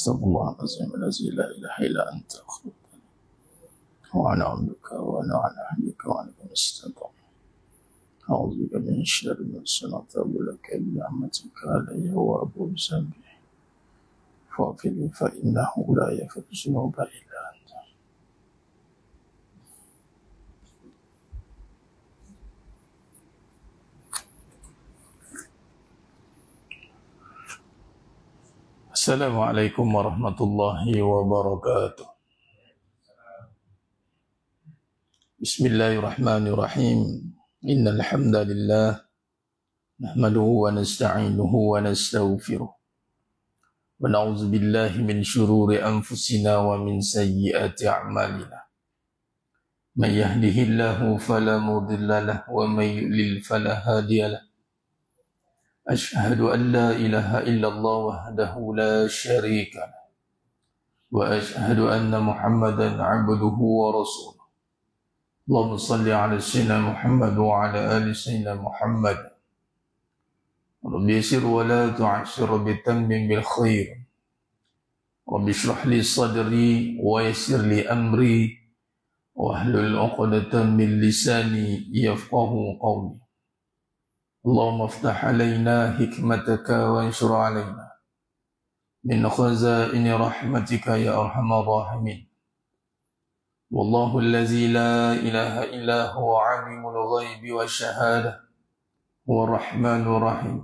Astaghfirullahaladzim allazi la ilaha illa anta wa ana abduka wa ana ala ahdika wa ana mustaqim. A'udzu bika min syarri ma sana'tu laka bi rahmatika alayya wa abu zambi. Fa'fili fa innahu la yaghfiru dzunuba illa anta. Assalamualaikum warahmatullahi wabarakatuh. Bismillahirrahmanirrahim. Innal hamdalillah nahmaduhu wa nasta'inuhu wa nastaghfiruh. Wa na'udzu billahi min shururi anfusina wa min sayyiati a'malina. May yahdihillahu fala mudilla lahu wa may yudlil fala hadiya lahu. Ashhadu an la ilaha illallah wahdahu la syarika lahu wa ashhadu anna Muhammadan 'abduhu wa rasuluh. Allahumma salli 'ala sayyidina Muhammad wa 'ala ali sayyidina Muhammad. Rabbi yassir wa la tu'assir bitammim bil khair. Rabbi shrah li sadri wa yassir li amri wahlul 'uqdatam min lisani yafqahu qawli. Allahumma aftah alaina hikmataka wa anshur alaina min khazaini rahmatika ya arhamar rahimin. Wallahu allazi la ilaha illa huwa alimul ghaibi wa syahada huwa rahmanur rahim.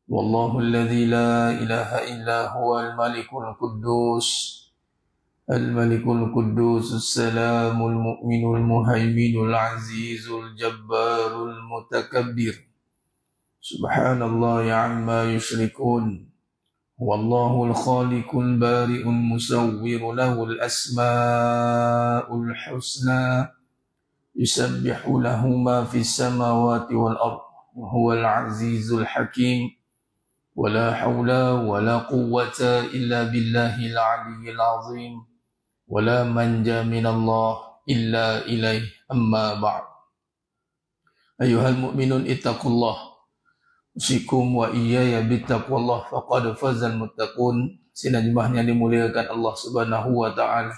Wallahu allazi la ilaha illa huwa al-malikul quddus al-malikul quddus as-salamul mu'minul muhaiminul azizul jabbarul mutakabbir. Subhanallah amma yushrikun. Wallahul khaliqul bari'ul musawwir lahul asma'ul husna. Yusabbihu lahu ma fis samawati wal ard. Wa huwal azizul hakim. Wala hawla wala quwwata illa billahil aliyyil azim. Wala manja minallah illa ilaih amma ba'd. Ayuhal mu'minun ittaqullah usikum wa iyaya bittaqwallah faqad fazal muttaqun. Sinajmahnya dimuliakan Allah Subhanahu wa taala.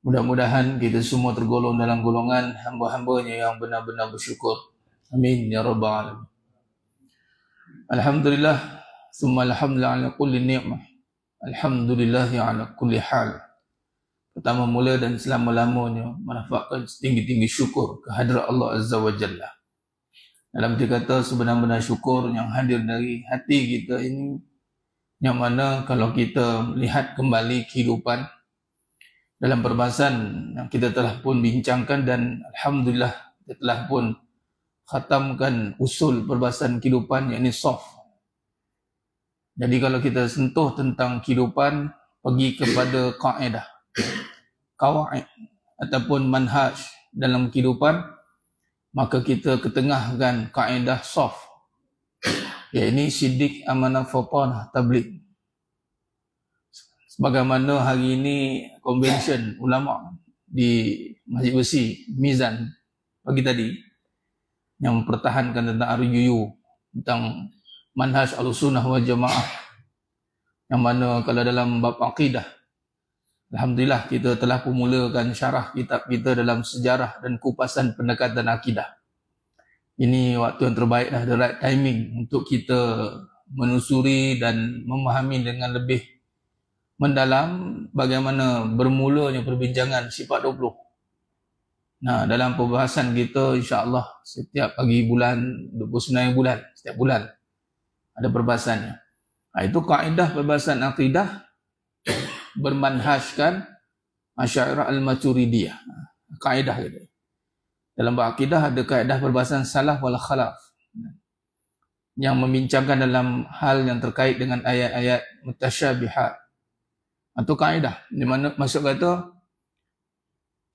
Mudah-mudahan kita semua tergolong dalam golongan hamba-hambanya yang benar-benar bersyukur. Amin ya rabbal alamin. Alhamdulillah summa alhamdulillah ala kulli ni'mah. Alhamdulillah ala kulli hal. Pertama mula dan selama-lamanya menampakkan setinggi-tinggi syukur kehadrat Allah Azza wa Jalla. Dalam dia kata sebenar-benar syukur yang hadir dari hati kita ini, yang mana kalau kita lihat kembali kehidupan dalam perbahasan yang kita telah pun bincangkan, dan Alhamdulillah kita telah pun khatamkan usul perbahasan kehidupan, yakni soft. Jadi kalau kita sentuh tentang kehidupan, pergi kepada kaedah, kawaid ataupun manhaj dalam kehidupan, maka kita ketengahkan kaedah soft, iaitu sidik, amanah, fatanah, tabligh. Sebagaimana hari ini convention ulama di Masjid Besi Mizan pagi tadi yang mempertahankan tentang RUU, tentang manhaj Ahlussunnah wal Jamaah, yang mana kalau dalam bab akidah, Alhamdulillah kita telah memulakan syarah kitab kita dalam sejarah dan kupasan pendekatan akidah. Ini waktu yang terbaik dah, the right timing untuk kita menusuri dan memahami dengan lebih mendalam bagaimana bermulanya perbincangan sifat 20. Nah, dalam pembahasan kita insya-Allah setiap pagi bulan 29 bulan, setiap bulan ada perbahasannya. Nah, itu kaedah perbahasan akidah bermanhajkan Asy'ariyah al-Maturidiyah. Kaedah gitu. Dalam bab akidah ada kaedah perbahasan salaf wal khalaf yang membincangkan dalam hal yang terkait dengan ayat-ayat mutasyabihat. Atau kaedah di mana maksud kata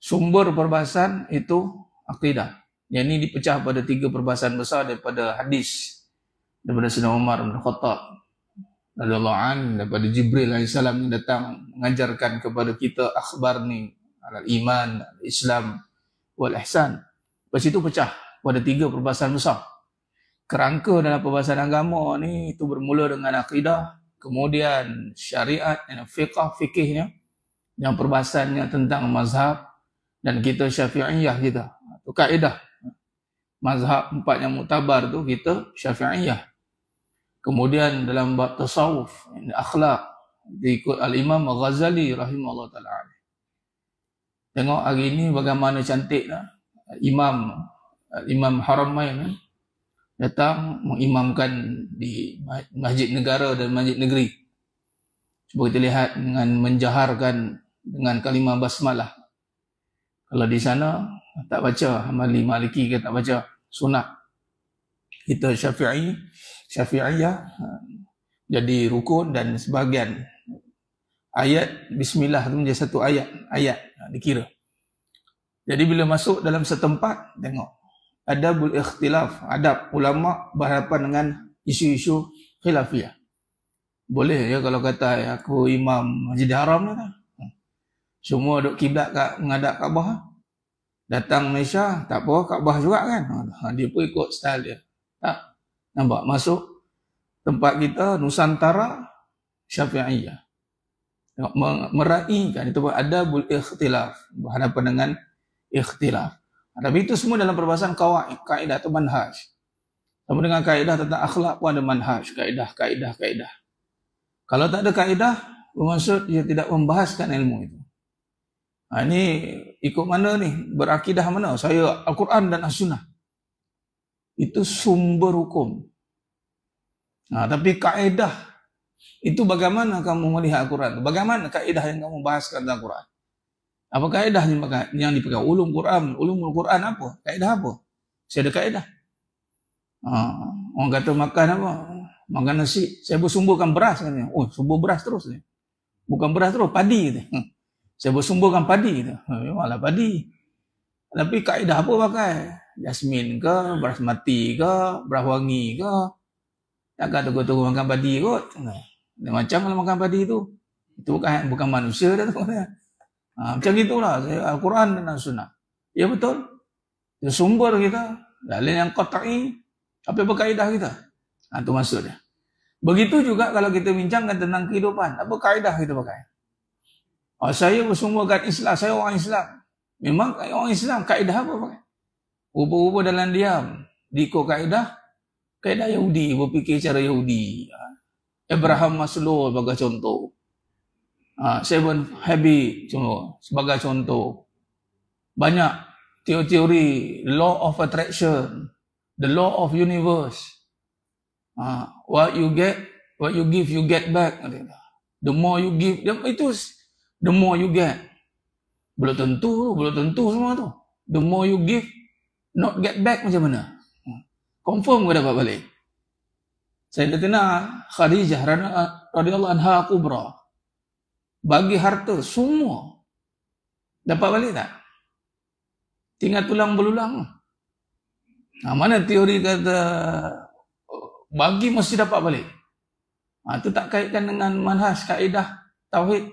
sumber perbahasan itu akidah. Yang ini dipecah pada 3 perbahasan besar daripada hadis daripada Sayyidina Umar bin Khattab radhiyallahu anhu, daripada Jibril alaihissalam yang datang mengajarkan kepada kita akhbar ni al-iman, al-islam wal ihsan. Lepas itu pecah pada 3 perbahasan besar. Kerangka dalam perbahasan agama ni itu bermula dengan akidah, kemudian syariat, fikihnya, yang perbahasannya tentang mazhab, dan kita Syafi'iyah kita. Itu kaedah. Mazhab 4 yang muktabar tu kita Syafi'iyah. Kemudian dalam bab tasawuf, akhlak, diikut Al-Imam Al-Ghazali rahimahullah ta'ala. Tengok hari ini bagaimana cantiklah Imam Haramain datang mengimamkan di masjid negara dan masjid negeri. Cuba kita lihat dengan menjaharkan dengan kalimah basmalah. Kalau di sana tak baca, Maliki kita tak baca sunat. Kita Syafi'iyah jadi rukun, dan sebahagian ayat bismillah itu menjadi satu ayat dikira. Jadi bila masuk dalam setempat, tengok adabul ikhtilaf, adab ulama berhadapan dengan isu-isu khilafiyah. Boleh ya kalau kata aku imam Masjid Haram ni kan. Semua duk kiblat kat menghadap Kaabah. Datang Malaysia, tak apa, Kaabah juga kan. Dia pun ikut style dia. Tak? Nampak? Masuk tempat kita, Nusantara, Syafi'iyah. Meraihkan, itu adabul ikhtilaf. Berhadapan dengan ikhtilaf. Tapi itu semua dalam perbahasan kaedah atau manhaj. Sama dengan kaedah tentang akhlak pun ada manhaj, kaedah. Kalau tak ada kaedah, bermaksud dia tidak membahaskan ilmu itu. Ini ikut mana ni? Berakidah mana? Saya Al-Quran dan As-Sunnah. Itu sumber hukum. Tapi kaedah itu bagaimana kamu melihat Al-Quran? Bagaimana kaedah yang kamu bahaskan tentang Al-Quran? Apa kaedah yang dipegang? Ulumul Quran apa? Kaedah apa? Saya ada kaedah. Orang kata makan apa? Makan nasi. Saya bersumburkan beras katanya. Oh, sumbur beras terus ni. Bukan beras terus, padi tu. Saya bersumburkan padi tu. Memanglah padi. Tapi kaedah apa pakai? Jasmin ke, beras mati ke, beras wangi ke? Takkan tunggu-tunggu makan padi kot. Macam kalau makan padi tu. Itu bukan manusia dah tu. Macam itulah Al-Quran dan As-Sunnah. Ya betul. Itu sumber kita. Dalil yang qat'i. Apa kaedah kita? Itu maksudnya. Begitu juga kalau kita bincangkan tentang kehidupan. Apa kaedah kita pakai? Saya bersumberkan Islam. Saya orang Islam. Memang orang Islam. Kaedah apa pakai? Rupa-rupa dalam diam. Diikut kaedah. Kaedah Yahudi. Berfikir cara Yahudi. Abraham Maslow sebagai contoh. Seven Habits sebagai contoh. Banyak teori-teori. Law of attraction. The law of universe. What you give, you get back. The more you give, itu the more you get. Belum tentu semua tu. The more you give, not get back macam mana? Confirm ke dapat balik? Sayyidatina Khadijah radhiyallahu anha kubra. Bagi harta semua. Dapat balik tak? Tinggal tulang belulang. Mana teori kata bagi mesti dapat balik? Itu tak kaitkan dengan manhaj, kaedah, tauhid.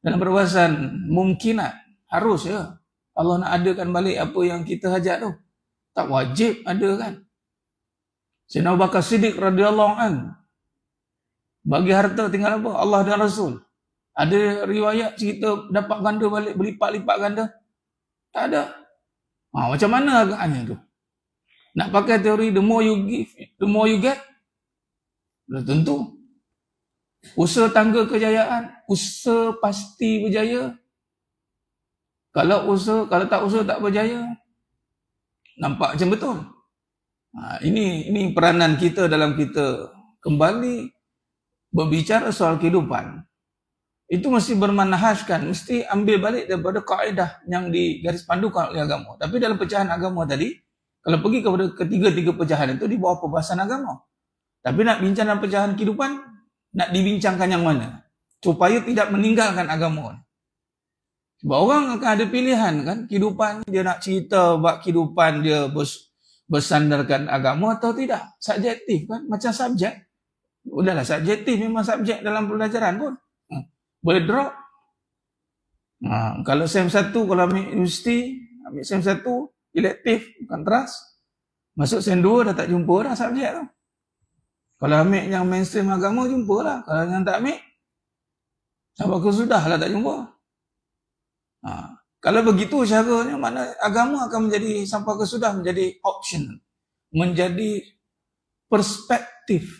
Dalam perbahasan mungkinat, harus ya. Allah nak adakan balik apa yang kita hajat tu. Tak wajib ada kan. Sayyidina Abu Bakar Siddiq radhiyallahu an. Bagi harta tinggal apa? Allah dan Rasul. Ada riwayat cerita dapat ganda balik, berlipat-lipat ganda? Tak ada. Macam mana agaknya tu? Nak pakai teori the more you give, the more you get? Belum tentu. Usaha tangga kejayaan, usaha pasti berjaya. Kalau tak usaha tak berjaya. Nampak macam betul. Ini peranan kita dalam kita kembali berbicara soal kehidupan. Itu mesti bermanhajkan, mesti ambil balik daripada kaedah yang digaris pandukan oleh agama. Tapi dalam pecahan agama tadi, kalau pergi kepada ketiga-tiga pecahan itu di bawah perbahasan agama. Tapi nak bincang dalam pecahan kehidupan, nak dibincangkan yang mana? Supaya tidak meninggalkan agama. Sebab orang akan ada pilihan kan, kehidupan dia nak cerita bab kehidupan dia bersandarkan agama atau tidak. Subjektif kan, macam subjek. Udahlah subjektif memang subjek dalam pelajaran pun. Boleh drop. Kalau SEM 1, kalau ambil universiti, ambil SEM 1, elektif, bukan teras. Masuk SEM 2 dah tak jumpa dah subjek tu. Kalau ambil yang mainstream agama, jumpalah. Kalau yang tak ambil, sampai ke sudah lah tak jumpa. Kalau begitu caranya, mana agama akan menjadi sampai ke sudah menjadi option, menjadi perspektif.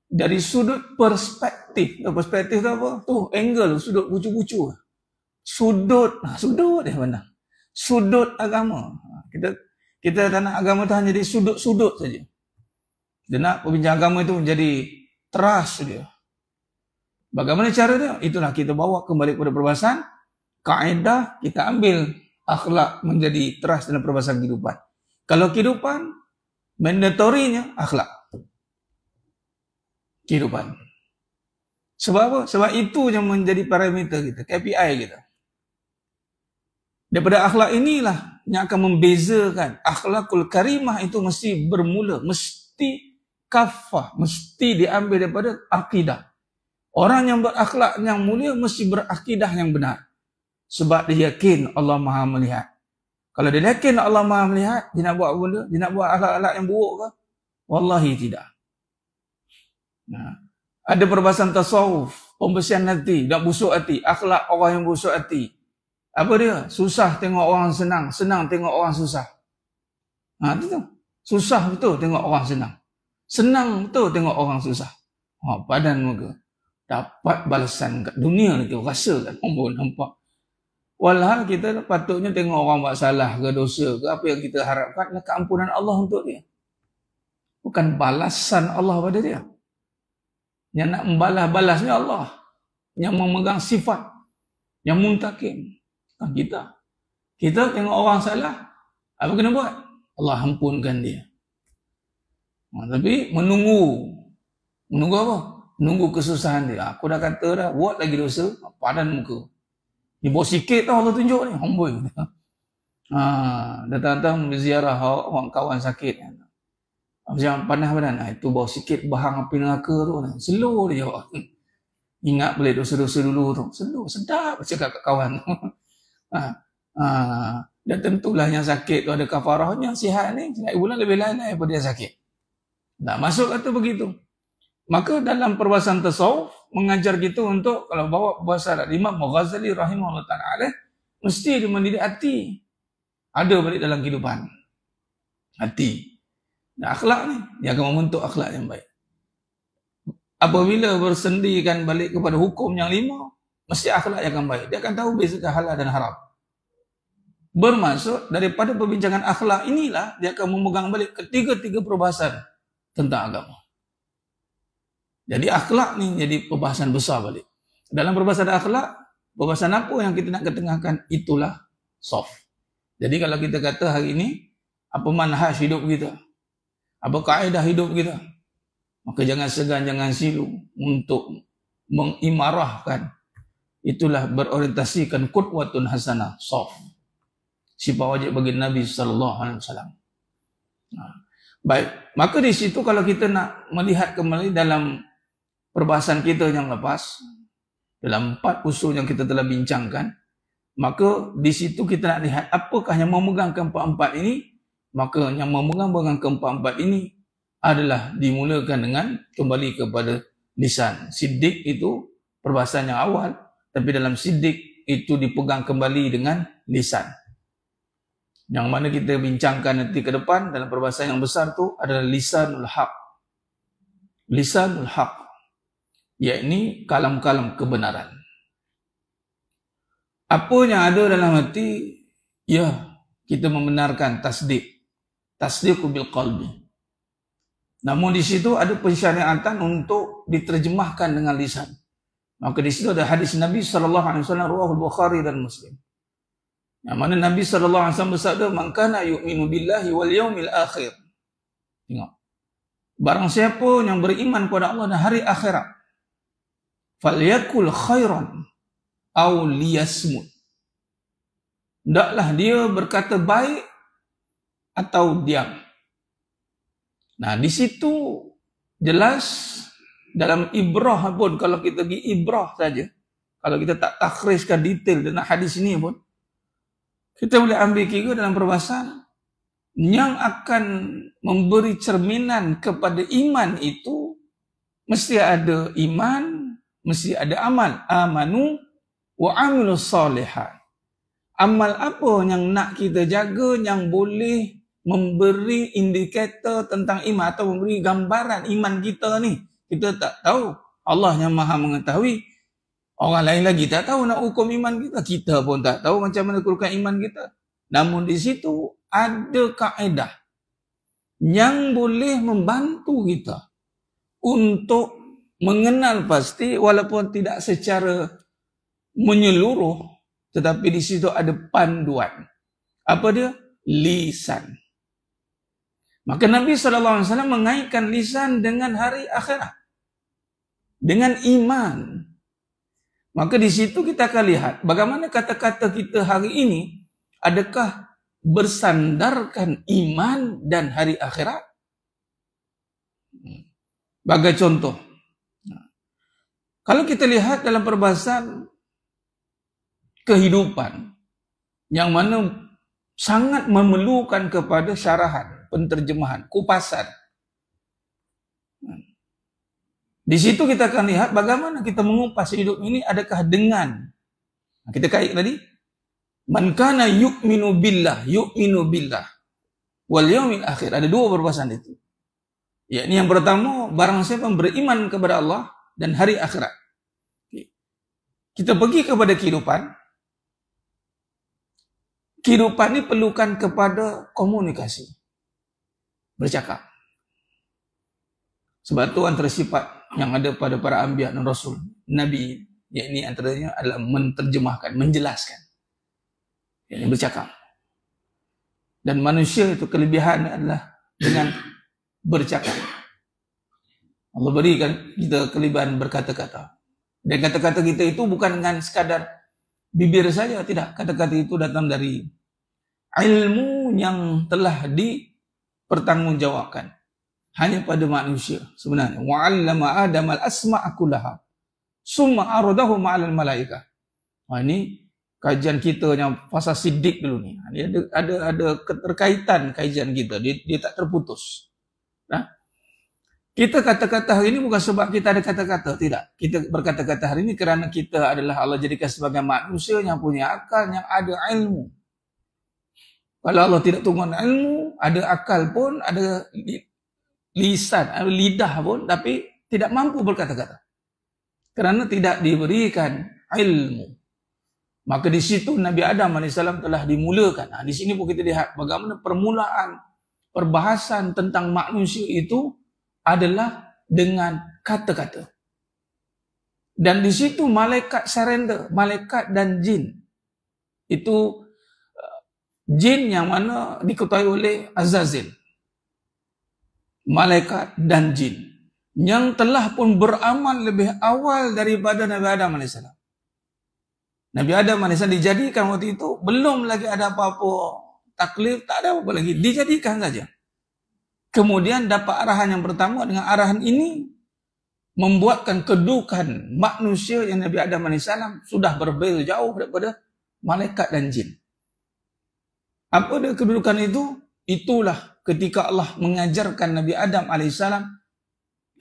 Dari sudut perspektif. Perspektif tu apa? Tu angle, sudut bucu-bucu. Sudut dia mana? Sudut agama. Kita tak nak agama tu hanya di sudut-sudut saja. Dia nak perbincangan agama itu menjadi teras dia. Bagaimana cara dia? Itulah kita bawa kembali kepada perbahasan. Kaedah kita ambil akhlak menjadi teras dalam perbahasan kehidupan. Kalau kehidupan, mandatorinya akhlak. Kehidupan. Sebab apa? Sebab itu yang menjadi parameter kita, KPI kita. Daripada akhlak inilah yang akan membezakan. Akhlakul karimah itu mesti bermula, mesti kafah, mesti diambil daripada akidah. Orang yang berakhlak yang mulia mesti berakidah yang benar. Sebab dia yakin Allah Maha melihat. Kalau dia yakin Allah Maha melihat, dia nak buat apa benda? Dia nak buat akhlak-akhlak yang buruk ke? Wallahi tidak. Ada perbahasan tasawuf, pembersihan hati, tak busuk hati, akhlak orang yang busuk hati. Apa dia? Susah tengok orang senang, senang tengok orang susah. Itu tu. Susah betul tengok orang senang. Senang betul tengok orang susah. Padan muka. Dapat balasan kat dunia ni tu, rasa kan. Nampak. Walhal kita patutnya tengok orang buat salah ke dosa ke apa yang kita harapkan adalah keampunan Allah untuk dia. Bukan balasan Allah pada dia. Yang nak membalas-balasnya Allah. Yang memegang sifat. Yang muntakim. Kita. Kita tengok orang salah. Apa kena buat? Allah ampunkan dia. Tapi menunggu. Menunggu apa? Menunggu kesusahan dia. Aku dah kata dah, buat lagi dosa. Padan muka. Dia bawa sikit tau Allah tunjuk ni. Hamboi. Datang-datang berziarah orang kawan sakit. Macam panas-panas. Itu bawa sikit bahang api neraka tu. Slow dia jawab. Ingat boleh dosa-dosa dulu tu. Slow. Sedap cakap kat kawan. Dan tentulah yang sakit tu ada kafarah. Yang sihat ni, nak bulan lebih lain daripada yang sakit. Tak masuk kata begitu. Maka dalam perbahasan tasawuf, mengajar kita untuk, kalau bawa bahasa Imam Ghazali rahimahullah ta'ala, mesti dia mendidik hati. Ada balik dalam kehidupan. Hati. Dan akhlak ni, dia akan membentuk akhlak yang baik. Apabila bersendikan balik kepada hukum yang 5, mesti akhlak yang akan baik. Dia akan tahu bezakan halal dan haram. Bermaksud, daripada perbincangan akhlak inilah, dia akan memegang balik ketiga-tiga perbahasan tentang agama. Jadi akhlak ni jadi perbahasan besar balik. Dalam perbahasan akhlak, perbahasan apa yang kita nak ketengahkan, itulah soft. Jadi kalau kita kata hari ini, apa manhaj hidup kita? Apa kaedah hidup kita? Maka jangan segan, jangan silu untuk mengimarahkan. Itulah berorientasikan qudwatun hasanah, soft. Sifat wajib bagi Nabi SAW. Baik, maka di situ kalau kita nak melihat kembali dalam perbahasan kita yang lepas, dalam 4 usul yang kita telah bincangkan, maka di situ kita nak lihat apakah yang memegang keempat-empat ini. Maka yang memegang keempat-empat ini adalah dimulakan dengan kembali kepada lisan. Siddiq itu perbahasan yang awal, tapi dalam siddiq itu dipegang kembali dengan lisan. Yang mana kita bincangkan nanti ke depan dalam perbahasan yang besar tu adalah lisanul haq. Lisanul haq, yakni kalam-kalam kebenaran. Apa yang ada dalam hati, ya, kita membenarkan tasdik. Tasdiq bil qalbi. Namun di situ ada pensyariatan untuk diterjemahkan dengan lisan. Maka di situ ada hadis Nabi SAW, riwayat Bukhari dan Muslim. Yang mana Nabi SAW bersabda, "Man kana yu'minu billahi wal yaumil akhir." Tengok. Barang siapa yang beriman kepada Allah dan hari akhirat, falyakul khairan aw liyasmut. Hendaklah dia berkata baik atau diam. Nah, di situ jelas dalam ibrah pun, kalau kita pergi ibrah saja, kalau kita tak takhrijkan detail dalam hadis ini pun, kita boleh ambil kira dalam perbahasan yang akan memberi cerminan kepada iman itu mesti ada iman, mesti ada amal. Amanu wa amilus solihat. Amal apa yang nak kita jaga, yang boleh memberi indikator tentang iman atau memberi gambaran iman kita ni. Kita tak tahu. Allah yang maha mengetahui. Orang lain lagi tak tahu nak hukum iman kita. Kita pun tak tahu macam mana ukurkan iman kita. Namun di situ ada kaedah yang boleh membantu kita untuk mengenal pasti walaupun tidak secara menyeluruh, tetapi di situ ada panduan. Apa dia? Lisan. Maka Nabi SAW mengaitkan lisan dengan hari akhirat, dengan iman. Maka di situ kita akan lihat bagaimana kata-kata kita hari ini adakah bersandarkan iman dan hari akhirat. Bagai contoh, kalau kita lihat dalam perbahasan kehidupan yang mana sangat memerlukan kepada syarahan, penterjemahan, kupasan. Di situ kita akan lihat bagaimana kita mengupas hidup ini adakah dengan, kita kait tadi, man kana yu'minu billah wal yaumil akhir. Ada dua perbahasan itu. Yakni yang pertama, barang siapa beriman kepada Allah dan hari akhirat. Kita pergi kepada kehidupan. Kehidupan ini perlukan kepada komunikasi. Bercakap. Sebab itu antara sifat yang ada pada para anbiya dan rasul, nabi, yakni antaranya adalah menterjemahkan, menjelaskan. Yakni bercakap. Dan manusia itu kelebihan adalah dengan bercakap. Allah berikan kita kelebihan berkata-kata. Dan kata-kata kita itu bukan dengan sekadar bibir saja, tidak. Kata-kata itu datang dari ilmu yang telah dipertanggungjawabkan hanya pada manusia sebenarnya. Wa 'allama Adam al-asma'a kullaha summa aradahu ma'al malaikah. Ini kajian kita yang fasa siddiq dulu ni. Ini ada keterkaitan kajian kita. Dia tak terputus. Nah, kita kata-kata hari ini bukan sebab kita ada kata-kata, tidak. Kita berkata-kata hari ini kerana kita adalah Allah jadikan sebagai manusia yang punya akal, yang ada ilmu. Kalau Allah tidak turunkan ilmu, ada akal pun, ada lisan, ada lidah pun, tapi tidak mampu berkata-kata. Kerana tidak diberikan ilmu. Maka di situ Nabi Adam AS telah dimulakan. Di sini pun kita lihat bagaimana permulaan perbahasan tentang manusia itu adalah dengan kata-kata. Dan di situ malaikat surrender, malaikat dan jin. Itu jin yang mana diketuai oleh Azazil. Malaikat dan jin yang telah pun beramal lebih awal daripada Nabi Adam AS. Nabi Adam AS dijadikan waktu itu, belum lagi ada apa-apa taklif, tak ada apa lagi, dijadikan saja. Kemudian dapat arahan yang pertama, dengan arahan ini membuatkan kedudukan manusia yang Nabi Adam AS sudah berbeza jauh daripada malaikat dan jin. Apa dia kedudukan itu? Itulah ketika Allah mengajarkan Nabi Adam AS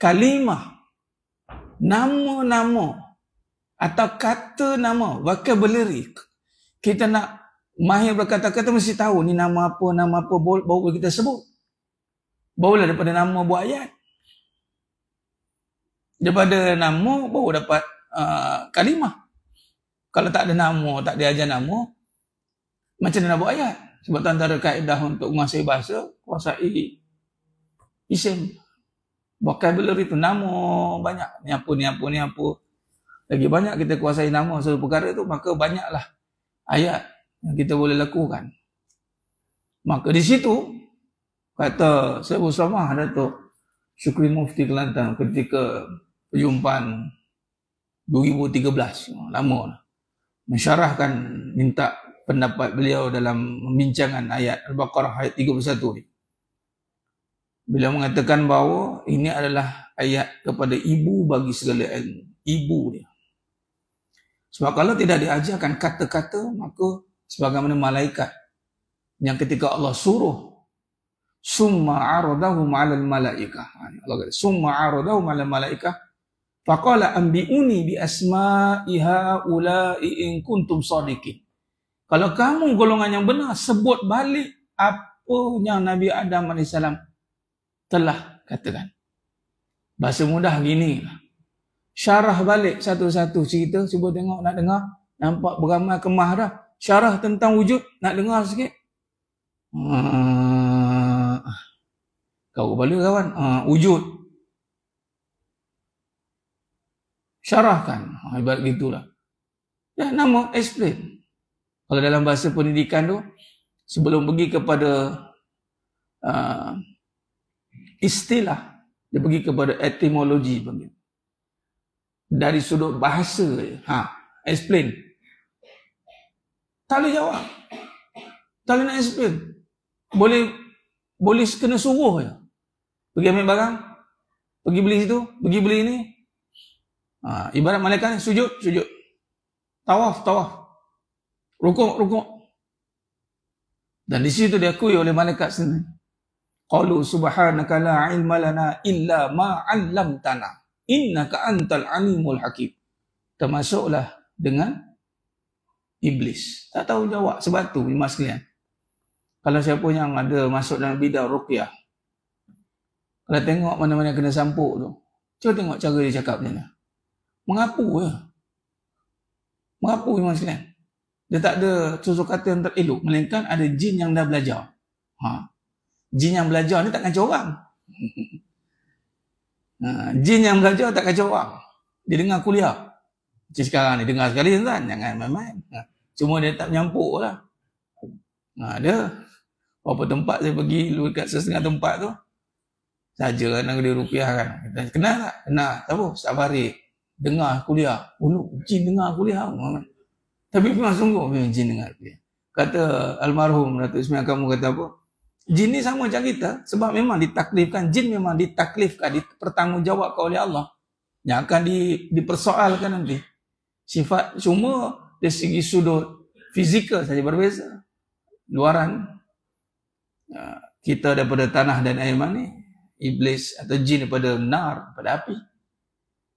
kalimah, nama-nama atau kata nama, vocabulary. Kita nak mahir berkata-kata mesti tahu ni nama apa, baru kita sebut. Barulah daripada nama buat ayat. Daripada nama baru dapat kalimah. Kalau tak ada nama, tak diajar nama, macam mana nak buat ayat? Sebab antara kaedah untuk menguasai bahasa, kuasai isim. Vocabulary itu nama banyak. Ni apa. Lagi banyak kita kuasai nama suatu perkara itu, maka banyaklah ayat yang kita boleh lakukan. Maka di situ, kata Syekh Ustamah Datuk Syukri Mufti Kelantan ketika perjumpaan 2013, lama lah, mensyarahkan, minta pendapat beliau dalam membincangan ayat Al-Baqarah ayat 31 ni. Beliau mengatakan bahawa ini adalah ayat kepada ibu bagi segala ilmu. Ibu dia. Sebab kalau tidak diajarkan kata-kata, maka sebagaimana malaikat yang ketika Allah suruh summa aradahum 'alal malaikah. Allah kata summa aradahum 'alal malaikah faqala anbi'uni bi asma'i haula'i in kuntum shadiqin. Kalau kamu golongan yang benar, sebut balik apa yang Nabi Adam AS telah katakan. Bahasa mudah gini. Syarah balik satu-satu cerita. Cuba tengok, nak dengar. Nampak beramai kemah dah. Syarah tentang wujud. Nak dengar sikit? Kau kepala kawan. Wujud. Syarahkan. Ibarat gitulah. Ya, nama explain. Kalau dalam bahasa pendidikan tu, sebelum pergi kepada istilah, dia pergi kepada etimologi. Dari sudut bahasa, explain. Tak boleh jawab. Tak boleh nak explain. Boleh kena suruh je. Pergi ambil barang, pergi beli situ, pergi beli ini. Ibarat malaikat ni, sujud. Tawaf. Rukuk. Dan di situ diakui oleh malaikat sendiri. Qalu subhanaka la ilma lana illa ma 'allamtana innaka antal alimul hakim. Termasuklah dengan iblis. Tak tahu jawab. Sebab tu mas sekalian, kalau siapa yang ada masuk dalam bidang ruqyah, kalau tengok mana-mana kena sampuk tu, cuba tengok cara dia cakap macam mana. Mengapu je. Mengapu mas sekalian. Dia tak ada susu kata yang terelok, melainkan ada jin yang dah belajar. Jin yang belajar ni tak kacau orang. Jin yang belajar tak kacau orang. Dia dengar kuliah. Macam sekarang ni, dengar sekali kan, jangan main-main. Cuma dia tak menyampuk lah. Ada beberapa tempat saya pergi, dekat setengah tempat tu, saja nak dia rupiah kan. Kenal tak? Kenal. Siapa? Ustaz Farid. Dengar kuliah. Jin dengar kuliah. Tapi memang sungguh jin dengar kuliah. Kata almarhum Datuk Ismail kamu kata apa? Jin ni sama macam kita, sebab memang ditaklifkan. Jin memang ditaklifkan, dipertanggungjawabkan oleh Allah. Yang akan dipersoalkan nanti. Sifat cuma dari segi sudut fizikal saja berbeza. Luaran kita daripada tanah dan air mani, iblis atau jin daripada nar, daripada api.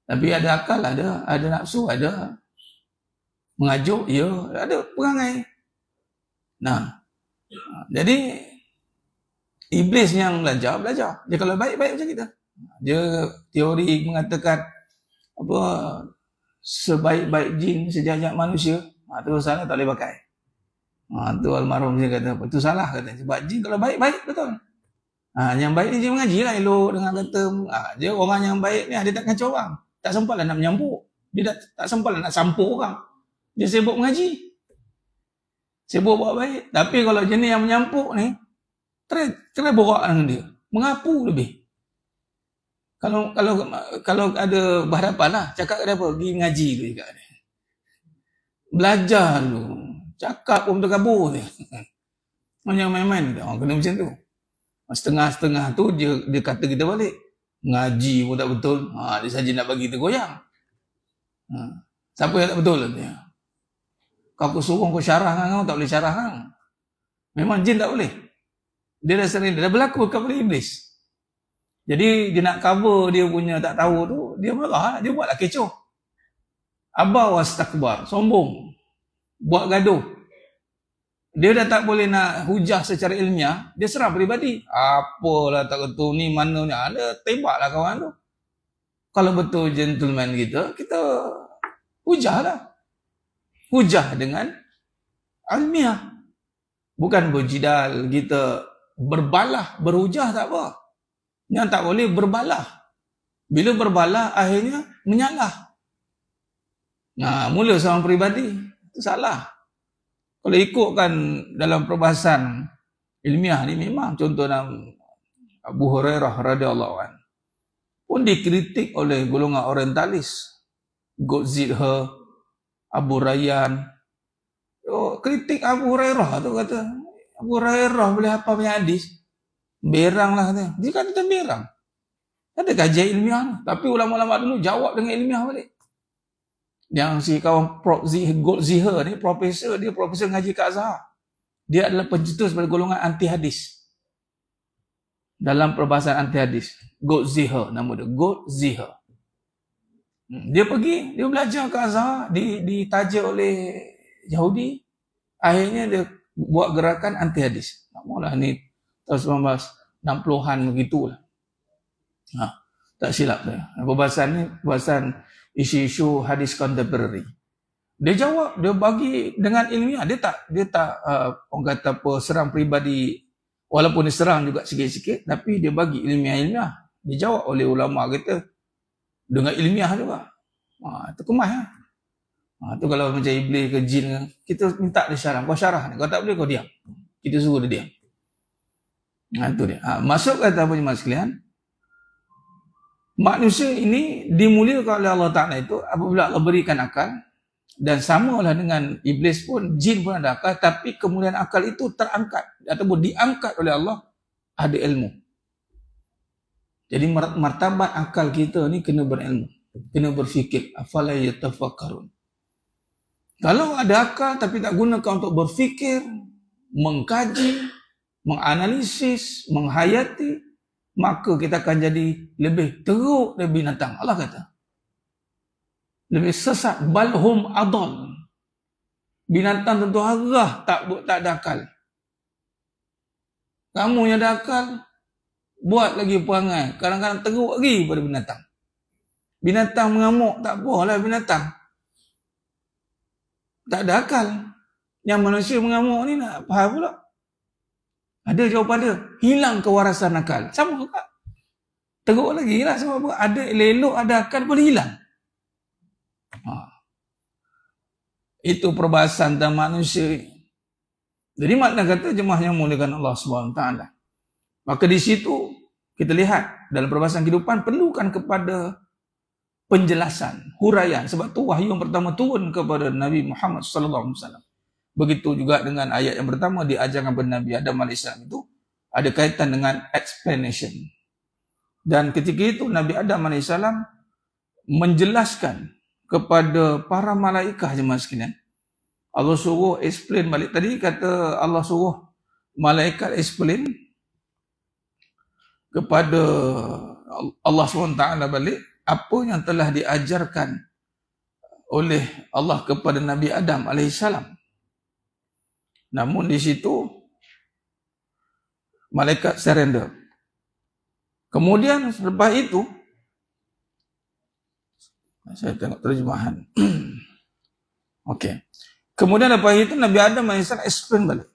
Tapi ada akal, ada nafsu, ada mengajuk, ya, ada perangai. Jadi iblis yang belajar. Dia kalau baik-baik macam kita. Dia teori mengatakan apa, sebaik-baik jin sejahat manusia. Tu salah, tak boleh pakai. Tu almarhum dia kata apa? Tu salah kata. Sebab jin kalau baik-baik betul. Yang baik ni dia mengaji lah, elok dengan kata. Dia orang yang baik ni dia tak kacau orang. Tak sempat lah nak menyampuk. Dia tak sempat lah nak sampuk orang. Dia sibuk mengaji. Sibuk buat baik. Tapi kalau jenis yang menyampuk ni, try borak dengan dia. Mengapu lebih. Kalau ada berhadapan lah, cakap dia apa? Pergi mengaji tu cakap dia. Belajar dulu. Cakap pun terkabur dia. Jangan main-main. Kena macam tu. Setengah-setengah tu dia kata kita balik. Ngaji pun tak betul. Dia saja nak bagi kita goyang. Siapa yang tak betul dia? Kau suruh kau syarah kau tak boleh syarah hang. Memang jin tak boleh. Dia dah sering, dia dah berlaku kepada iblis. Jadi dia nak cover dia punya tak tahu tu, dia marah, dia buatlah kecoh. Aba wastakbar, sombong. Buat gaduh. Dia dah tak boleh nak hujah secara ilmiah, dia serang peribadi. Apalah tak betul ni, mana ni, ada tembaklah kawan tu. Kalau betul gentleman kita hujahlah. Hujah dengan ilmiah. Bukan berjidal, kita berbalah, berhujah tak apa. Yang tak boleh berbalah. Bila berbalah, akhirnya menyalah. Mula seorang peribadi, itu salah. Kalau ikutkan dalam perbahasan ilmiah ni, memang contoh Abu Hurairah radhiyallahu anhu pun dikritik oleh golongan orientalis. Godzidha, Abu Rayyan. Kritik Abu Hurairah tu, kata Abu Hurairah boleh apa banyak hadis. Berang lah katanya. Dia kata dia berang. Ada kajian ilmiah. Tapi ulama-ulama dulu jawab dengan ilmiah balik. Yang si kawan Prof. Godzidha ni, dia profesor ngaji kat Azhar. Dia adalah pencetus pada golongan anti hadis. dalam perbahasan anti hadis. Godziha nama dia, Godziha. Dia pergi, dia belajar ke Azhar, ditaja oleh Yahudi. Akhirnya dia buat gerakan anti hadis. Tak maulah ni tahun 1960-an begitulah. Tak silap dia. Perbahasan ni perbahasan isu-isu hadis contemporary. Dia jawab, dia bagi dengan ilmiah. Dia tak orang kata apa, serang peribadi, walaupun dia serang juga sikit-sikit, tapi dia bagi ilmiah-ilmiah. Dijawab oleh ulama kita dengan ilmiah juga. Itu kemas lah. Tu kalau macam iblis ke jin, kita minta dia syarah. Kau syarah ni. Kau tak boleh, kau diam. Kita suruh dia diam. Itu dia. Masuk kata apa jemaah sekalian, manusia ini dimuliakan oleh Allah Ta'ala itu apabila Allah berikan akal. Dan samalah dengan iblis pun, jin pun ada akal, tapi kemuliaan akal itu terangkat ataupun diangkat oleh Allah, ada ilmu. Jadi martabat akal kita ni kena berilmu, kena berfikir. Afala yatafakkarun. Kalau ada akal tapi tak gunakan untuk berfikir, mengkaji, menganalisis, menghayati, maka kita akan jadi lebih teruk dari binatang. Allah kata lebih sesat, balhum adal. Binatang tentu harah, tak ada akal. Kamu yang ada akal, buat lagi perangai, kadang-kadang teruk lagi pada binatang. Binatang mengamuk, tak apalah binatang, tak ada akal. Yang manusia mengamuk ni nak faham pula. Ada jawapan dia, hilang kewarasan akal. Sama juga, teruk lagi lah. Sebab apa? Ada elok, ada akal, boleh hilang. Itu perbahasan tentang manusia. Jadi makna kata jemaah yang muliakan Allah SWT. Maka di situ kita lihat dalam perbahasan kehidupan perlukan kepada penjelasan, huraian. Sebab tu wahyu yang pertama turun kepada Nabi Muhammad SAW. Begitu juga dengan ayat yang pertama diajarkan kepada Nabi Adam AS itu ada kaitan dengan explanation. Dan ketika itu Nabi Adam AS menjelaskan kepada para malaikat jemaah sekalian. Allah suruh explain balik. Tadi kata Allah suruh malaikat explain kepada Allah SWT balik apa yang telah diajarkan oleh Allah kepada Nabi Adam AS. Namun di situ malaikat surrender. Kemudian selepas itu saya tengok terjemahan. Okey. Kemudian lepas itu Nabi Adam AS explain balik.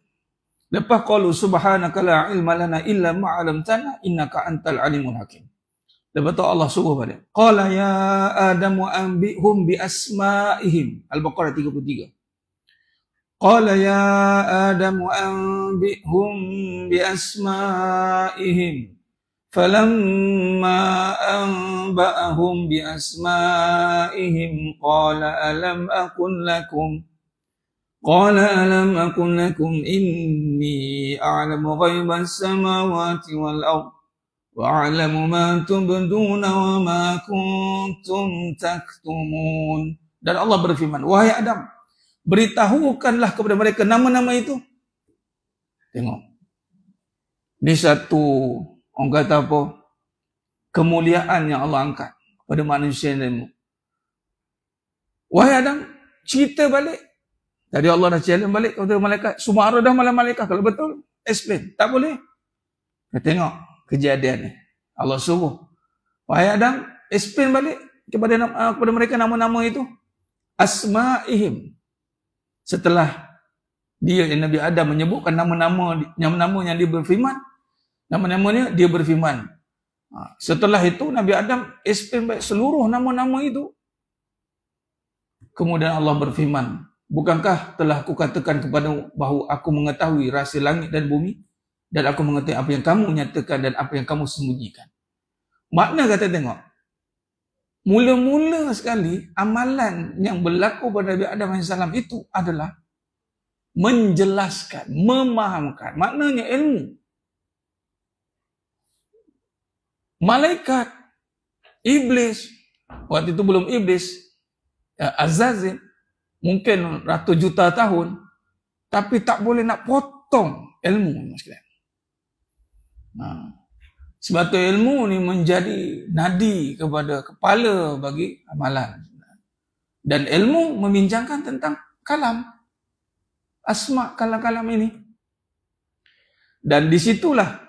Lepas qalu subhanaka la ilma lana illa ma 'allamtana innaka antal alimul hakim. Lepas tu Allah suruh balik. Qala ya Adam wa anbihum bi asma'ihim. Al-Baqarah 33. Qala ya Adam wa anbihum bi asma'ihim. فَلَمَّا أَنْبَأَهُمْ بِأَسْمَائِهِمْ قَالَ أَلَمْ أَقُلْ لَكُمْ إِنِّي أَعْلَمُ غَيْبَ السَّمَاوَاتِ وَالْأَرْضِ وَأَعْلَمُ مَا تُبْدُونَ وَمَا كُنْتُمْ تَكْتُمُونَ. Dan Allah berfirman, wahai Adam, beritahukanlah kepada mereka nama-nama itu. Tengok. Ini satu, orang kata apa, kemuliaan yang Allah angkat pada manusia ini. Wahai Adam, cerita balik. Tadi Allah dah challenge balik kepada malaikat. Semua arah dah malam malaikat. Kalau betul, explain. Tak boleh. Kita tengok kejadian ni. Allah suruh. Wahai Adam, explain balik kepada mereka nama-nama itu. Asma'ihim. Setelah Nabi Adam menyebutkan nama-nama yang dia berfirman, nama-namanya dia berfirman. Setelah itu Nabi Adam explain baik seluruh nama-nama itu. Kemudian Allah berfirman, bukankah telah aku katakan kepadamu bahawa aku mengetahui rahsia langit dan bumi, dan aku mengetahui apa yang kamu nyatakan dan apa yang kamu sembunyikan. Makna kata tengok, mula-mula sekali amalan yang berlaku pada Nabi Adam AS itu adalah menjelaskan, memahamkan, maknanya ilmu. Malaikat, iblis, waktu itu belum iblis, Azazil, mungkin ratus juta tahun, tapi tak boleh nak potong ilmu. Sebab tu ilmu ni menjadi nadi kepada kepala bagi amalan. Dan ilmu membincangkan tentang kalam. Asma kalam-kalam ini. Dan disitulah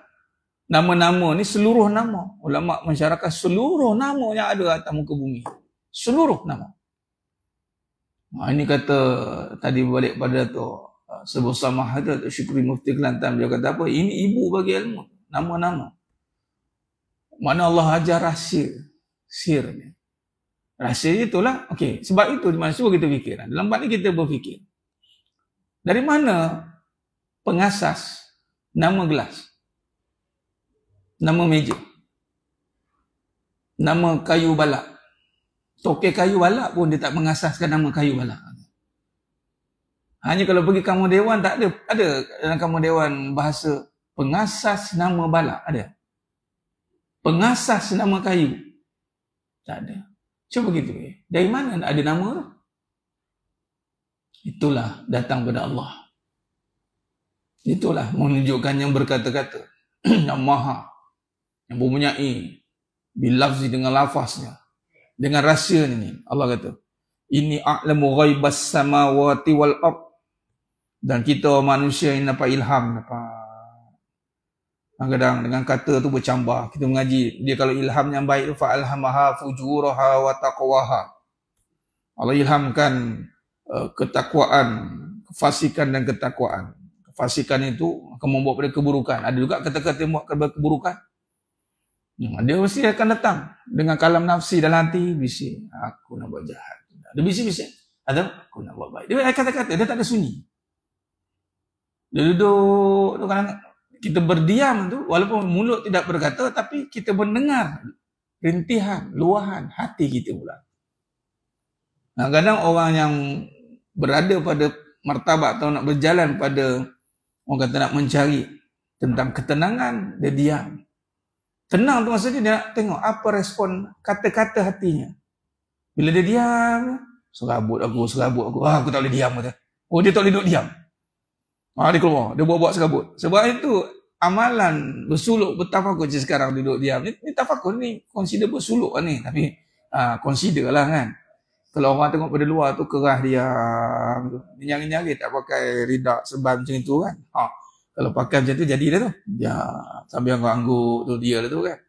nama-nama ni seluruh nama. Ulama masyarakat seluruh nama yang ada atas muka bumi. Seluruh nama. Ini kata tadi balik pada tu sebuah samah ada Syukri Mufti Kelantan. Dia kata apa? Ini ibu bagi ilmu. Nama-nama. Mana Allah ajar rahsia. Sir ni. Rahsia itulah. Okey. Sebab itu cuba kita fikir. Dalam bab ni kita berfikir. Dari mana pengasas nama gelas? Nama meja? Nama kayu balak? Tokek kayu balak pun dia tak mengasaskan nama kayu balak. Hanya kalau pergi kamu dewan tak ada. Ada dalam kamu dewan bahasa pengasas nama balak? Ada? Pengasas nama kayu? Tak ada. Cuba gitu. Dari mana ada nama tu? Itulah datang pada Allah. Itulah menunjukkan yang berkata-kata. Yang maha. Yang mempunyai. Bilafzi dengan lafaznya. Dengan rahsia ni. Allah kata. Inni a'lamu ghaibas samawati wal ard. Dan kita manusia yang dapat ilham. Kadang-kadang dengan kata tu bercambah. Kita mengaji. Dia kalau ilham yang baik tu. Fa'alhamaha fujuraha wa taqwaha. Allah ilhamkan ketakwaan. Kefasikan dan ketakwaan. Kefasikan itu akan membawa pada keburukan. Ada juga kata-kata yang membawa keburukan. Dia mesti akan datang. Dengan kalam nafsi dalam hati. Bisik. Aku nak buat jahat. Dia bisik-bisik. Atau aku nak buat baik. Dia kata-kata. Dia tak ada sunyi. Dia duduk. Kita berdiam tu, walaupun mulut tidak berkata, tapi kita mendengar rintihan, luahan hati kita pula. Kadang orang yang berada pada martabat atau nak berjalan pada, orang kata nak mencari tentang ketenangan, dia diam. Tenang tu maksudnya dia nak tengok apa respon kata-kata hatinya. Bila dia diam, serabut aku. Aku tak boleh diam. Oh, dia tak boleh duduk diam. Dia keluar, dia buat-buat serabut. Sebab itu amalan bersuluk bertafakur je sekarang duduk diam. Ni tafakur ni consider bersuluk ni. Tapi consider lah kan. Kalau orang tengok pada luar tu kerah diam. Dia nyari-nyari tak pakai ridak sebab macam itu kan. Kalau pakai macam tu jadi dah tu. Ya, sambil angguk tu dia lah tu kan.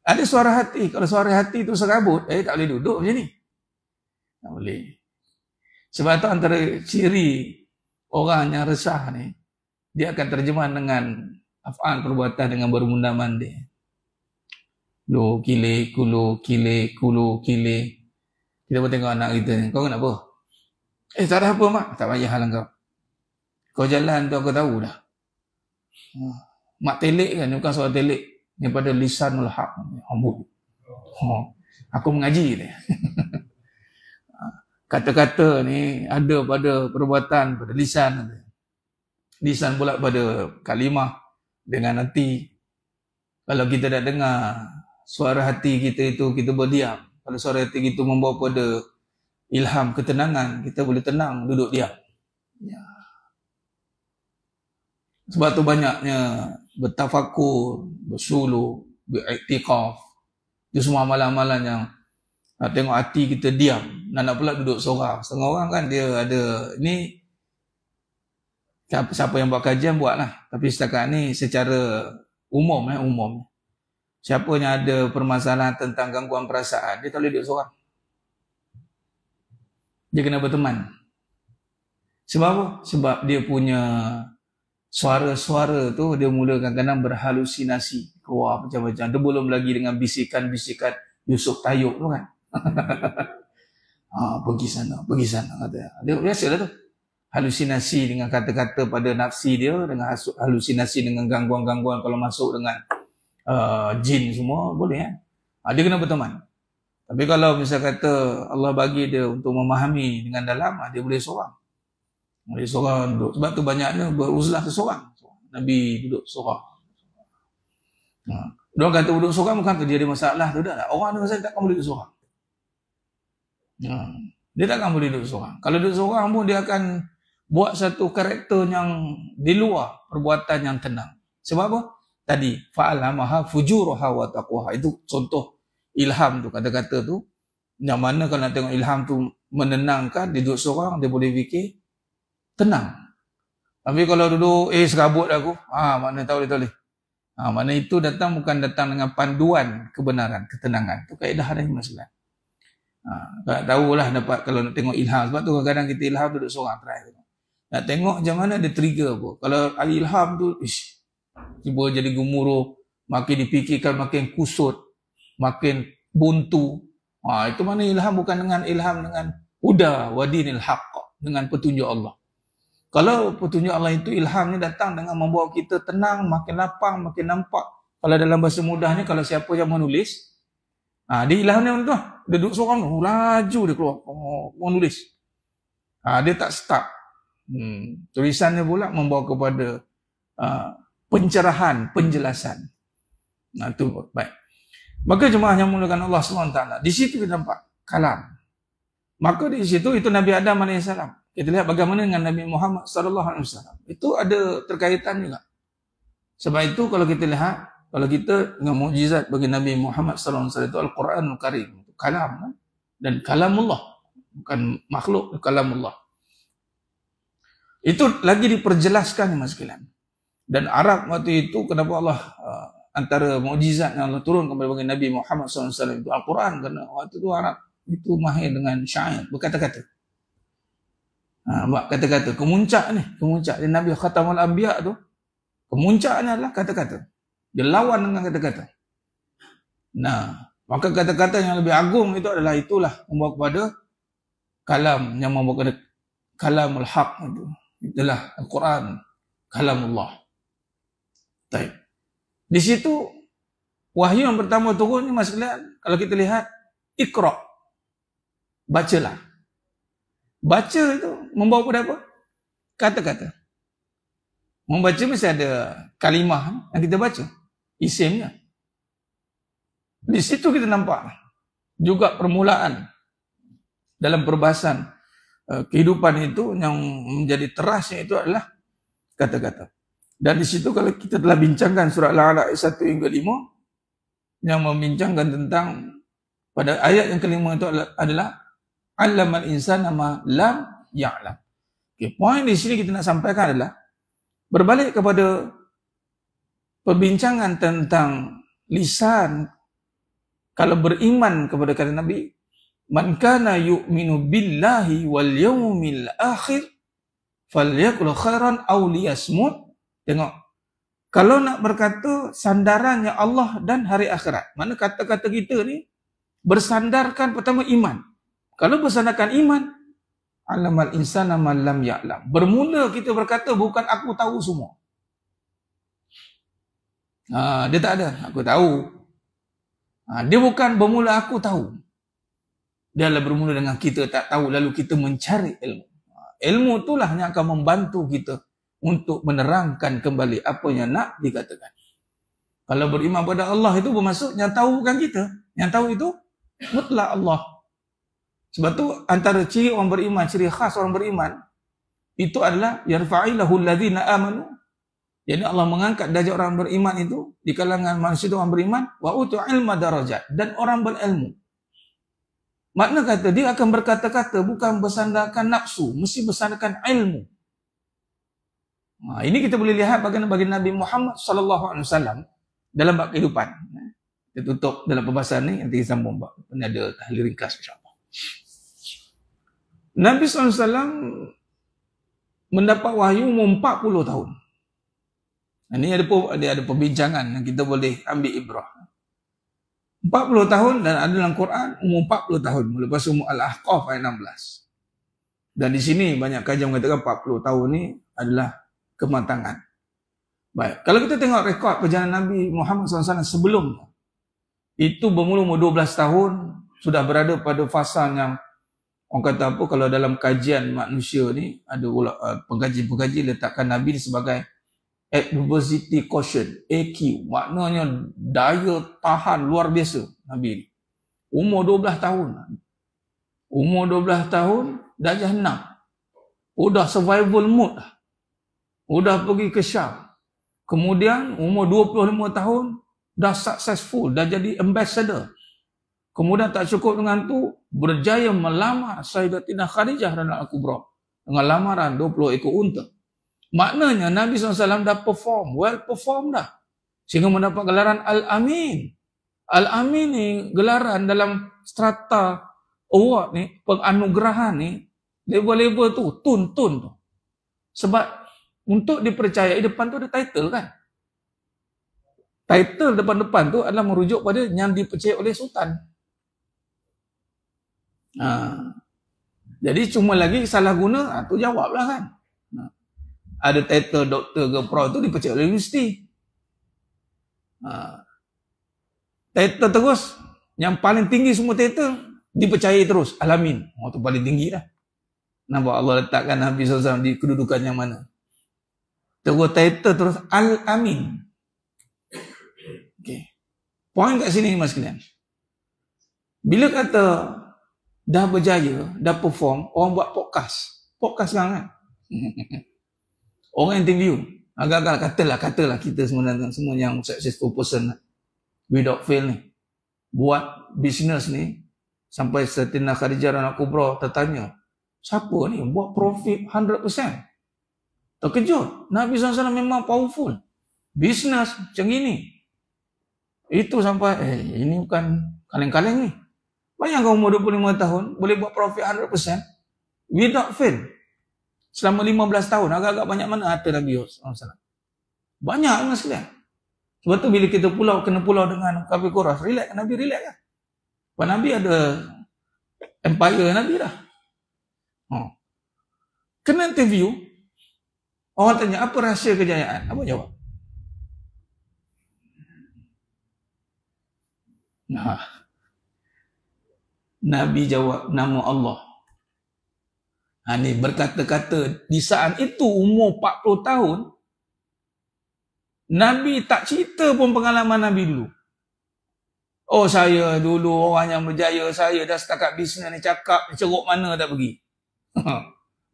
Ada suara hati. Kalau suara hati tu serabut, tak boleh duduk macam ni. Tak boleh. Sebab tu antara ciri orang yang resah ni, dia akan terjemah dengan af'al perbuatan dengan bermunda mandi. Lu, kile, kulu, kile, kulu, kile. Kita pun tengok anak kita ni. Kau kenapa? Tak ada apa mak. Tak payah halang kau. Kau jalan tu aku tahu dah. Mak telik kan, bukan soal telik. Daripada lisanul haq. Aku mengaji dia. Kata-kata ni ada pada perbuatan, pada lisan. Lisan pula pada kalimah dengan hati. Kalau kita dah dengar suara hati kita itu, kita berdiam. Kalau suara hati kita membawa pada ilham, ketenangan, kita boleh tenang, duduk diam. Ya. Sebab tu banyaknya bertafakur, bersuluk, beriktikaf. Itu semua amalan-amalan yang nak tengok hati kita diam. Nak pula duduk seorang. Setengah orang kan dia ada, ni siapa yang buat kajian buatlah. Tapi setakat ni secara umum. Siapa yang ada permasalahan tentang gangguan perasaan, dia tak boleh duduk seorang. Dia kena berteman. Sebab apa? Sebab dia punya suara-suara tu dia mula kadang-kadang berhalusinasi. Keluar macam-macam. Dia belum lagi dengan bisikan-bisikan Yusuf Tayyub tu kan. Pergi sana kata. Dia biasalah tu. Halusinasi dengan kata-kata pada nafsi dia, dengan halusinasi dengan gangguan-gangguan kalau masuk dengan jin semua boleh kan. Dia kena berteman. Tapi kalau misal kata Allah bagi dia untuk memahami dengan dalam, dia boleh seorang. Boleh seorang duduk. Sebab tu banyaknya beruzlah seseorang. Nabi duduk seorang. Dia kata duduk seorang bukan tu dia ada masalah tu dah. Orang ada masalah takkan boleh duduk seorang. Dia takkan boleh duduk seorang. Kalau duduk seorang pun dia akan buat satu karakter yang di luar perbuatan yang tenang. Sebab apa? tadi fa'alhamaha fujuraha wa taqwaha. Itu contoh ilham tu, kata-kata tu. Yang mana kalau nak tengok ilham tu menenangkan, dia duduk seorang, dia boleh fikir tenang. Tapi kalau duduk serabut aku, mana tahu dia tak boleh. Mana itu bukan datang dengan panduan kebenaran, ketenangan. Itu kaedah dari masalah. Tak tahulah dapat kalau nak tengok ilham. Sebab tu kadang-kadang kita ilham duduk seorang try. Nak tengok macam mana dia trigger apa. Kalau ada ilham tu, tiba jadi gemuruh, makin dipikirkan makin kusut, makin buntu. Itu mana ilham bukan dengan ilham dengan huda wa dinil haqq, dengan petunjuk Allah. Kalau petunjuk Allah itu ilham ni datang dengan membawa kita tenang, makin lapang, makin nampak. Kalau dalam bahasa mudahnya, kalau siapa yang menulis, dia ilham ni tu, dia duduk seorang, laju dia keluar, menulis. Dia tak start. Tulisannya pula membawa kepada pencerahan, penjelasan. Itu baik. Maka jemaah yang mulakan Allah SWT, di situ kita nampak kalam. Maka di situ itu Nabi Adam AS. Kita lihat bagaimana dengan Nabi Muhammad SAW. Itu ada terkaitan juga. Sebab itu kalau kita lihat, kalau kita dengan mukjizat bagi Nabi Muhammad SAW itu Al-Quranul Karim, kalam dan kalamullah, bukan makhluk, kalamullah. Itu lagi diperjelaskan mas sekalian. Dan Arab waktu itu kenapa Allah antara mukjizat yang Allah turun kepada bagi Nabi Muhammad SAW itu Al-Quran, kerana waktu itu Arab itu mahir dengan syair, berkata-kata. Kata-kata, kemuncak dia Nabi Khatamul Anbiya tu, kemuncaknya adalah kata-kata. Dia lawan dengan kata-kata. Maka kata-kata yang lebih agung itu adalah itulah membawa kepada kalam yang membawa kepada kalamul haq itu. Itulah Al-Quran, kalamullah. Baik. Di situ wahyu yang pertama turun ni mas sekalian, kalau kita lihat Iqra, bacalah. Baca itu membawa kepada apa? Kata-kata. Membaca mesti ada kalimah yang kita baca, isimnya. Di situ kita nampak juga permulaan dalam perbahasan kehidupan itu yang menjadi terasnya itu adalah kata-kata. Dan di situ kalau kita telah bincangkan surah Al-A'la ayat 1 hingga 5 yang membincangkan tentang pada ayat yang kelima itu adalah Allamal insana ma lam ya'lam. Poin di sini kita nak sampaikan adalah berbalik kepada perbincangan tentang lisan. Kalau beriman kepada kata Nabi, man kana yu'minu billahi wal yawmil akhir falyakul khairan aw liyasmut. Tengok, kalau nak berkata sandarannya Allah dan hari akhirat, mana kata-kata kita ni bersandarkan pertama iman. Kalau bersandarkan iman, alamal insana ma lam ya'lam. Bermula kita berkata bukan aku tahu semua. Dia tak ada aku tahu. Dia bukan bermula aku tahu. Dia adalah bermula dengan kita tak tahu lalu kita mencari ilmu. Ilmu itulah yang akan membantu kita untuk menerangkan kembali apa yang nak dikatakan. Kalau beriman pada Allah itu bermaksud yang tahu bukan kita. Yang tahu itu mutlak Allah. Sebab tu antara ciri orang beriman, ciri khas orang beriman itu adalah yarfa'illahu alladhina amanu. Jadi Allah mengangkat darjat orang beriman itu di kalangan manusia itu orang beriman, wa utu ilma darajat, dan orang berilmu. Makna kata dia akan berkata-kata bukan bersandarkan nafsu, mesti bersandarkan ilmu. Ini kita boleh lihat bagi Nabi Muhammad SAW dalam bab kehidupan. Kita tutup dalam perbahasan ni, nanti kita sambung bab. Ini ada tahlil ringkas insya-Allah. Nabi SAW mendapat wahyu umur 40 tahun. Ini ada perbincangan yang kita boleh ambil ibrah. 40 tahun dan ada dalam Quran umur 40 tahun. Lepas umur Al-Ahqaf ayat 16. Dan di sini banyak kajian mengatakan 40 tahun ni adalah kematangan. Baik, kalau kita tengok rekod perjalanan Nabi Muhammad SAW sebelum itu bermula umur 12 tahun, sudah berada pada fasa yang orang kata apa, kalau dalam kajian manusia ni ada pengkaji-pengkaji letakkan Nabi ni sebagai adversity quotient, AQ, maknanya daya tahan luar biasa Nabi ni. Umur 12 tahun. Umur 12 tahun darjah 6. Udah survival mode dah. Udah pergi ke Syam. Kemudian umur 25 tahun dah successful, dah jadi ambassador. Kemudian tak cukup dengan tu, berjaya melamar Sayyidatina Khadijah radhiyallahu kubra dengan lamaran 20 ekor unta. Maknanya Nabi SAW dah perform, well perform dah. Sehingga mendapat gelaran Al-Amin. Al-Amin ni gelaran dalam strata award ni, penganugerahan ni, level-level tu, tun tu. Sebab untuk dipercayai depan tu ada title kan. Title depan-depan tu adalah merujuk pada yang dipercayai oleh Sultan. Jadi cuma lagi salah guna, tu jawablah kan. Ada title doktor ke pro tu dipercayai oleh universiti. Title terus, yang paling tinggi semua title dipercayai terus, Al-Amin. Tu paling tinggi dah. Nampak Allah letakkan Nabi SAW di kedudukan yang mana? Terus title terus Al-Amin. Okay. Poin kat sini mas kalian. Bila kata dah berjaya, dah perform, orang buat podcast. Podcast sekarang kan? Orang interview. Agak-agak katalah kita semua yang successful person without fail ni. Buat bisnes ni, sampai Sayyidatina Khadijah radhiyallahu kubra tertanya, siapa ni buat profit 100%? Terkejut. Nabi SAW memang powerful. Bisnes macam ini. Itu sampai, ini bukan kaleng-kaleng ni. Bayangkan umur 25 tahun, boleh buat profit 100% without fail. Selama 15 tahun, agak-agak banyak mana harta Nabi SAW. Banyak kan sekalian. Sebab tu bila kita kena pulau dengan kafir Quraisy, relax, Nabi relax kan. Sebab Nabi ada empire Nabi dah. Kena interview, orang tanya, apa rahsia kejayaan? Apa jawab? Nabi jawab, nama Allah. Ni berkata-kata, di saat itu umur 40 tahun, Nabi tak cerita pun pengalaman Nabi dulu. Oh, saya dulu orang yang berjaya, saya dah setakat bisnes ni cakap, ceruk mana tak pergi.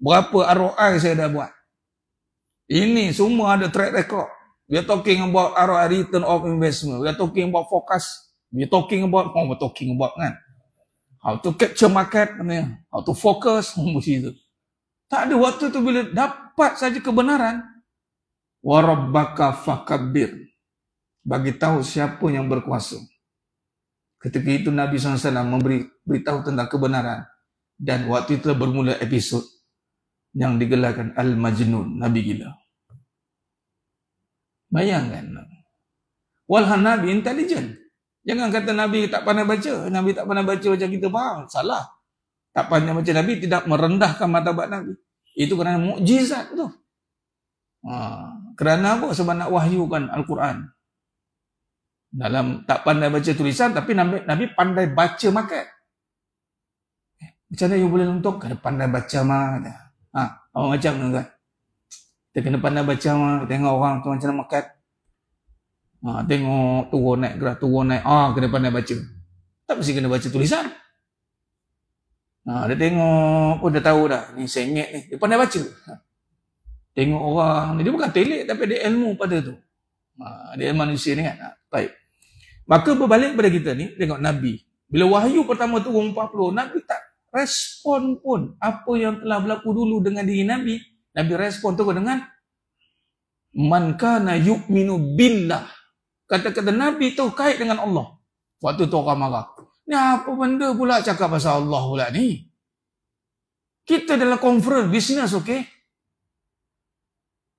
Berapa ROI saya dah buat. Ini semua ada track record. We are talking about ROI, return of investment. We are talking about forecast. We are talking about, kan. How to capture market, how to focus, itu. Tak ada waktu tu bila dapat saja kebenaran. Wa rabbaka fakabbir. Bagi tahu siapa yang berkuasa. Ketika itu Nabi SAW beritahu tentang kebenaran. Dan waktu itu bermula episod yang digelarkan Al-Majnun, Nabi gila. Bayangkan. Walhan Nabi intelligent. Jangan kata Nabi tak pandai baca. Nabi tak pandai baca macam kita faham. Salah. Tak pandai baca Nabi tidak merendahkan martabat Nabi. Itu kerana mukjizat tu. Kerana apa? Sebab nak wahyukan Al-Quran. Dalam tak pandai baca tulisan, tapi Nabi pandai baca market. Macam mana you boleh untuk? Kena pandai baca market. Apa macam tu kan? Kita kena pandai baca market. Tengok orang tu macam mana market. Tengok turun naik, gerak turun naik. Kena pandai baca. Tak mesti kena baca tulisan. Dia tengok pun dia tahu dah. Ni sengit ni. Dia pandai baca. Tengok orang. Dia bukan telik tapi dia ilmu pada tu. Dia manusia ni kan. Baik. Maka berbalik pada kita ni. Tengok Nabi. Bila wahyu pertama turun 40. Nabi tak respon pun. Apa yang telah berlaku dulu dengan diri Nabi. Nabi respon tu dengan. Man kana yu'minu billah. Kata-kata Nabi tu kait dengan Allah. Waktu tu orang marah. Ni apa benda pula cakap pasal Allah pula ni? Kita dalam conference bisnes, okey?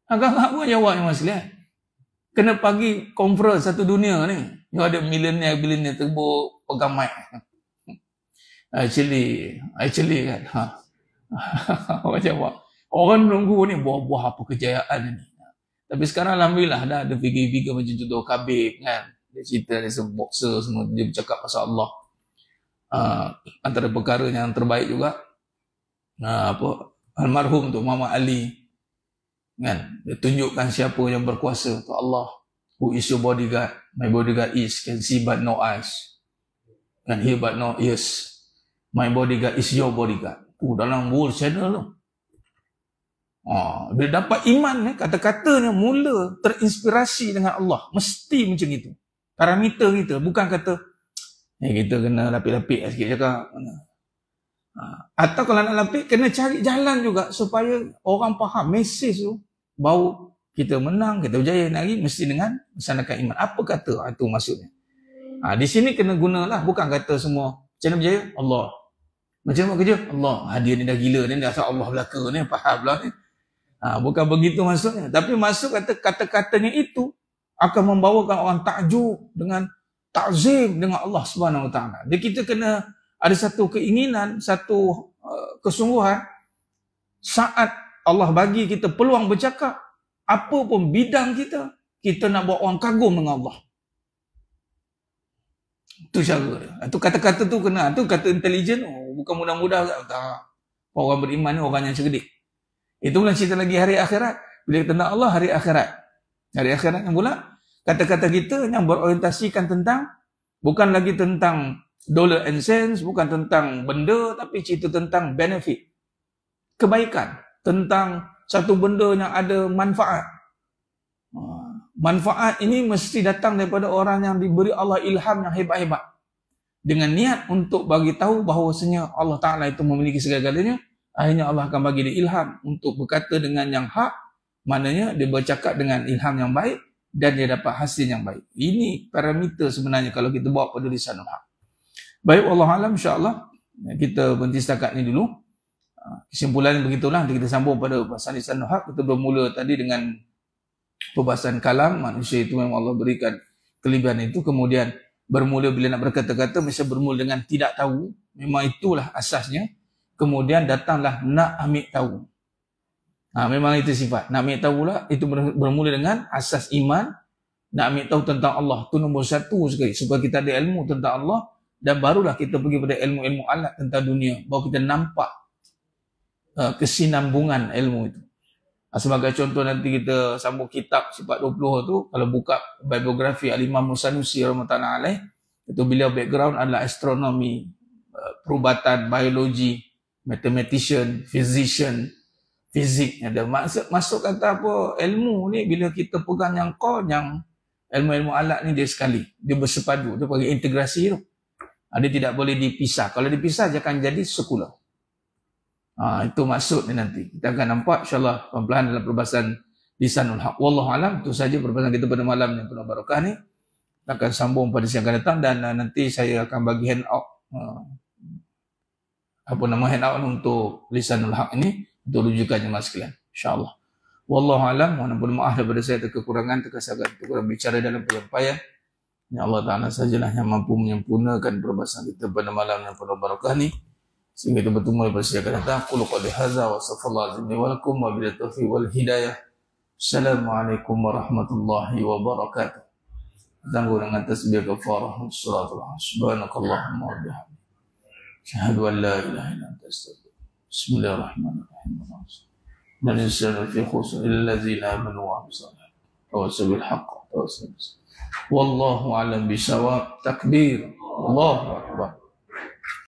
Agak-agak pun jawab yang masih kena pagi conference satu dunia ni. Yang ada millionaire terbuk pegang mic. Actually kan. Orang jawab. Orang menunggu ni buah-buah apa kejayaan ni. Tapi sekarang alhamdulillah dah ada figure-figure macam contoh Khabib kan. Dia cerita dia sebuah boxer semua, dia bercakap pasal Allah. Antara perkara yang terbaik juga almarhum tu Muhammad Ali kan, dia tunjukkan siapa yang berkuasa tu Allah. Who is your bodyguard? My bodyguard is can see but no eyes, can hear but no ears. My bodyguard is your bodyguard. Dalam world channel tu. Bila dapat iman, kata-katanya mula terinspirasi dengan Allah. Mesti macam itu. Parameter kita. Bukan kata, kita kena lapik-lapik sikit cakap. Atau kalau nak lapik, kena cari jalan juga supaya orang faham mesej tu. Baru kita menang, kita berjaya hari, mesti dengan melaksanakan iman. Apa kata? Itu maksudnya. Di sini kena gunalah. Bukan kata semua, macam mana berjaya? Allah. Macam mana kerja? Allah. Dia ni dah gila ni, dah Allah belaka ni, faham lah ni. Bukan begitu maksudnya. Tapi maksud kata-katanya itu akan membawakan orang takjub dengan ta'zim dengan Allah Subhanahu Wa Taala. Jadi kita kena ada satu keinginan, satu kesungguhan saat Allah bagi kita peluang bercakap, apa pun bidang kita nak buat orang kagum dengan Allah. Itu cara dia. Itu kata-kata tu kena. Itu kata intelijen, bukan mudah-mudah tak. Orang beriman ni orang yang cerdik. Itu bukan cerita lagi hari akhirat. Bila tentang Allah, hari akhirat. Hari akhirat yang pula, kata-kata kita yang berorientasikan tentang, bukan lagi tentang dollar and cents, bukan tentang benda, tapi cerita tentang benefit. Kebaikan. Tentang satu benda yang ada manfaat. Manfaat ini mesti datang daripada orang yang diberi Allah ilham yang hebat-hebat. Dengan niat untuk bagi tahu bahawasanya Allah Ta'ala itu memiliki segala-galanya, akhirnya Allah akan bagi dia ilham untuk berkata dengan yang hak, maknanya dia bercakap dengan ilham yang baik dan dia dapat hasil yang baik. Ini parameter sebenarnya kalau kita bawa pada lisanul haq. Baik, wallahu alam, insya-Allah kita berhenti setakat ni dulu. Kesimpulan begitulah, nanti kita sambung pada bahasan lisanul haq. Kita bermula tadi dengan perbahasan kalam, manusia itu memang Allah berikan kelebihan itu, kemudian bermula bila nak berkata-kata mesti bermula dengan tidak tahu, memang itulah asasnya. Kemudian datanglah nak ambil tahu. Memang itu sifat. Nak ambil tahu lah, itu bermula dengan asas iman. Nak ambil tahu tentang Allah. Itu nombor satu sekali. Supaya kita ada ilmu tentang Allah. Dan barulah kita pergi pada ilmu-ilmu alat tentang dunia. Baru kita nampak kesinambungan ilmu itu. Sebagai contoh nanti kita sambung kitab sifat 20 tu. Kalau buka biografi Al-Imam Sanusi rahmatullahi alaih. Itu beliau background adalah astronomi, perubatan, biologi, mathematician, physician, fizik. Ada masuk kata apa, ilmu ni bila kita pegang yang core, yang ilmu-ilmu alat ni dia sekali, dia bersepadu, dia panggil integrasi tu. Dia tidak boleh dipisah. Kalau dipisah dia akan jadi sekular. Itu maksud ni nanti. Kita akan nampak insya-Allah pelan-pelan dalam perbahasan lisanul haq. Wallahu alam. Itu saja perbahasan kita pada malam yang penuh barakah ni. Kita akan sambung pada siang akan datang dan nanti saya akan bagi hand out handout untuk lisanul haq ini untuk rujukan jemaah sekalian, insya-Allah. Wallahu alam, mohon maaf daripada saya kekurangan, terkesalahan, kurang bicara dalam penyampaian. Ya Allah Ta'ala sajalah yang mampu menyempurnakan perbahasan kita pada malam yang penuh barakah ni sehingga kita bertemu pada siang akan datang. Qul qali hadza wa sallallahu alaihi wa lakum wa bil taufiq wal hidayah. Assalamualaikum warahmatullahi wabarakatuh. Tangguh dengan tasbih kafarah salatul subhanakallahumma wa bihamdika asyhadu an la ilaha illa anta astaghfiruka. Bismillahirrahmanirrahim. Man yasra fi khusr allazina amanu wa amsalih. Tawassabil haqq tawassabil. Wallahu a'lam bisawab. Takbir. Allahu akbar.